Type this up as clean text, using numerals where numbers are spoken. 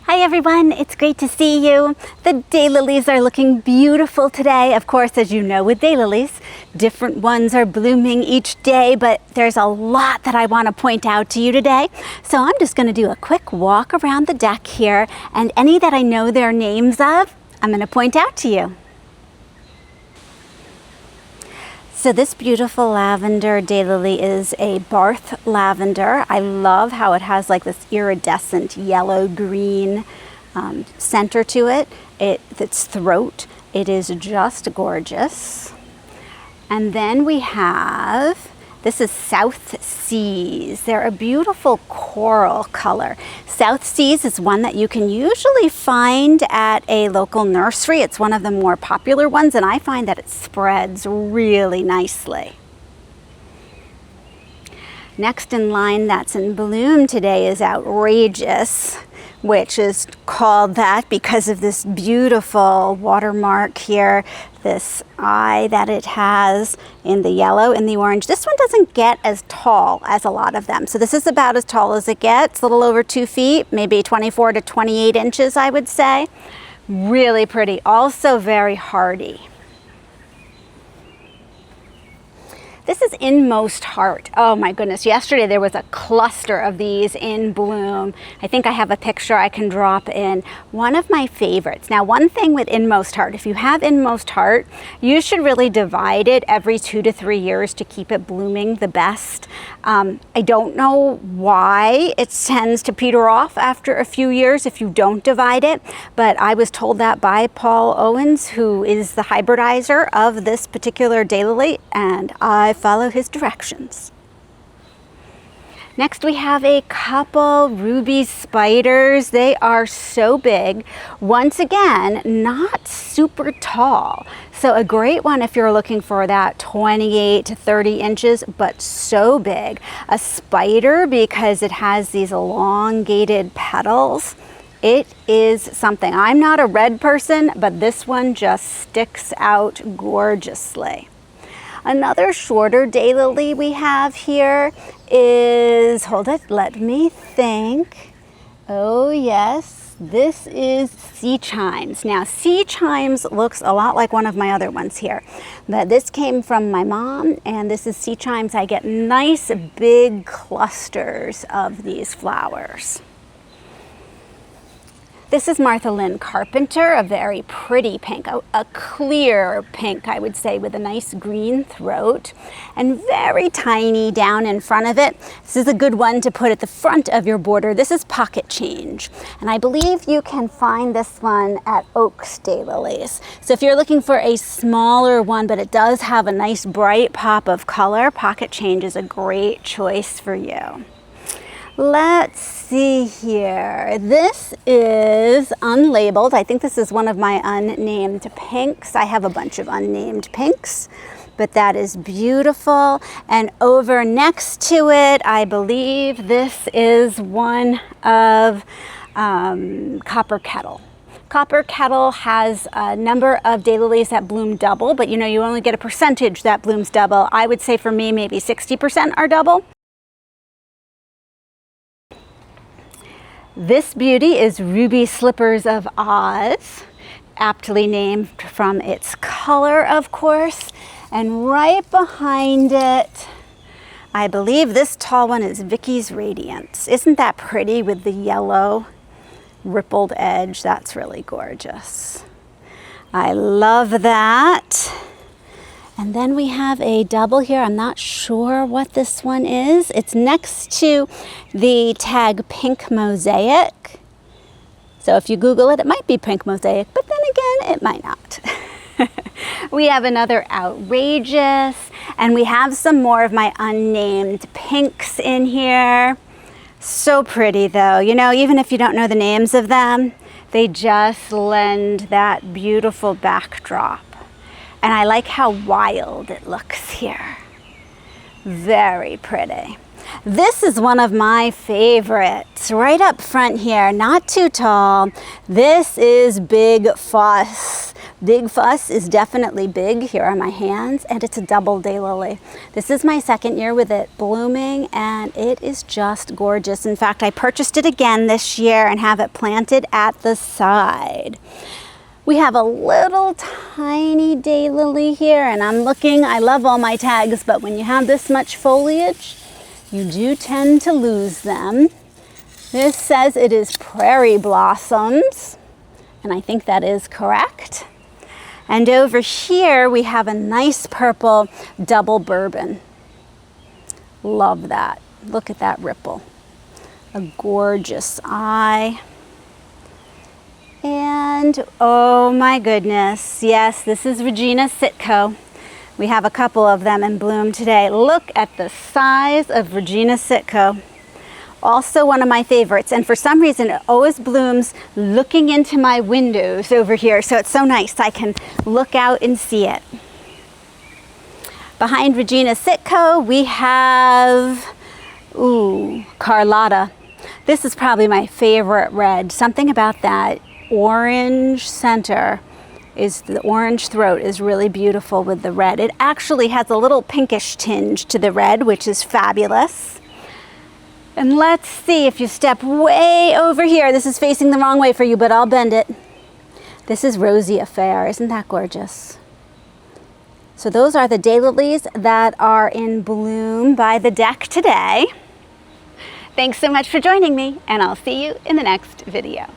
Hi everyone, it's great to see you. The daylilies are looking beautiful today. Of course, as you know with daylilies, different ones are blooming each day, but there's a lot that I want to point out to you today. So I'm just going to do a quick walk around the deck here, and any that I know their names of, I'm going to point out to you. So this beautiful lavender daylily is a Barth lavender. I love how it has like this iridescent yellow-green center to it. Its throat, it is just gorgeous. And then we have, this is South Seas. They're a beautiful coral color. South Seas is one that you can usually find at a local nursery. It's one of the more popular ones, and I find that it spreads really nicely. Next in line that's in bloom today is Outrageous, which is called that because of this beautiful watermark here, this eye that it has in the yellow and the orange. This one doesn't get as tall as a lot of them. So this is about as tall as it gets, a little over 2 feet, maybe 24 to 28 inches, I would say. Really pretty, also very hardy. This is Inmost Heart. Oh my goodness, yesterday there was a cluster of these in bloom. I think I have a picture I can drop in. One of my favorites. Now, one thing with Inmost Heart, if you have Inmost Heart, you should really divide it every 2 to 3 years to keep it blooming the best. I don't know why it tends to peter off after a few years if you don't divide it, but I was told that by Paul Owens, who is the hybridizer of this particular daylily, and I follow his directions. Next we have a couple ruby spiders. They are so big. Once again, not super tall. So a great one if you're looking for that 28 to 30 inches, but so big. A spider because it has these elongated petals. It is something. I'm not a red person, but this one just sticks out gorgeously. Another shorter daylily we have here is, hold it, let me think. Oh yes, this is Sea Chimes. Now Sea Chimes looks a lot like one of my other ones here. But this came from my mom, and this is Sea Chimes. I get nice big clusters of these flowers. This is Martha Lynn Carpenter, a very pretty pink, a clear pink, I would say, with a nice green throat and very tiny down in front of it. This is a good one to put at the front of your border. This is Pocket Change, and I believe you can find this one at Oaks Daylilies. So if you're looking for a smaller one, but it does have a nice bright pop of color, Pocket Change is a great choice for you. Let's see here. This is unlabeled. I think this is one of my unnamed pinks. I have a bunch of unnamed pinks, but that is beautiful. And over next to it, I believe this is one of Copper Kettle. Copper Kettle has a number of daylilies that bloom double, but you know, you only get a percentage that blooms double. I would say for me, maybe 60% are double. This beauty is Ruby Slippers of Oz, aptly named from its color, of course. And right behind it, I believe this tall one is Vicky's Radiance. Isn't that pretty with the yellow rippled edge? That's really gorgeous. I love that. And then we have a double here. I'm not sure what this one is. It's next to the tag Pink Mosaic. So if you Google it, it might be Pink Mosaic, but then again, it might not. We have another Outrageous, and we have some more of my unnamed pinks in here. So pretty though. You know, even if you don't know the names of them, they just lend that beautiful backdrop. And I like how wild it looks here. Very pretty. This is one of my favorites, right up front here, not too tall. This is Big Fuss Big Fuss is definitely big. Here are my hands, and it's a double daylily. This is my second year with it blooming, and it is just gorgeous. In fact, I purchased it again this year and have it planted at the side. We have a little tiny daylily here, and I'm looking, I love all my tags, but when you have this much foliage, you do tend to lose them. This says it is prairie blossoms, and I think that is correct. And over here, we have a nice purple double bourbon. Love that. Look at that ripple. A gorgeous eye. And oh my goodness, yes, this is Regina Sitco. We have a couple of them in bloom today. Look at the size of Regina Sitco. Also one of my favorites, and for some reason it always blooms looking into my windows over here, so it's so nice I can look out and see it. Behind Regina Sitco we have, Carlotta. This is probably my favorite red. Something about that orange center is, the orange throat is really beautiful with the red. It actually has a little pinkish tinge to the red, which is fabulous. And let's see, if you step way over here, this is facing the wrong way for you, but I'll bend it. This is Rosy Affair. Isn't that gorgeous? So those are the daylilies that are in bloom by the deck today. Thanks so much for joining me, and I'll see you in the next video.